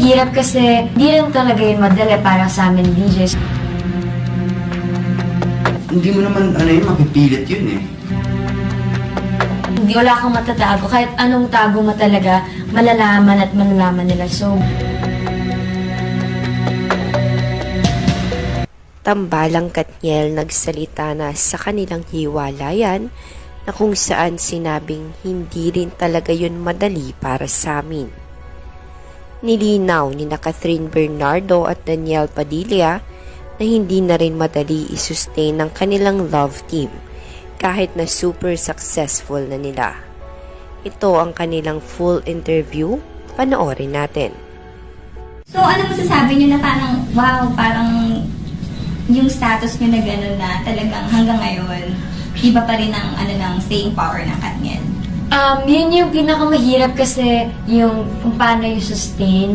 mahirap kasi di rin talaga yun madali para sa amin DJs. Hindi mo naman, mapipilit yun eh. Hindi wala kang matatago. Kahit anong tago mo talaga, malalaman at malalaman nila. So, Tambalang Katniel nagsalita na sa kanilang hiwalayan na kung saan sinabing hindi rin talaga yun madali para sa amin. Nilinaw ni na Catherine Bernardo at Danielle Padilla na hindi na rin madali isustain ng kanilang love team kahit na super successful na nila. Ito ang kanilang full interview, panoorin natin. So ano masasabi niyo na parang wow, parang yung status niyo na gano'n na talagang hanggang ngayon, iba pa rin ang ng staying power ng Katniel? yun yung pinakamahirap kasi yung kung paano yung sustain.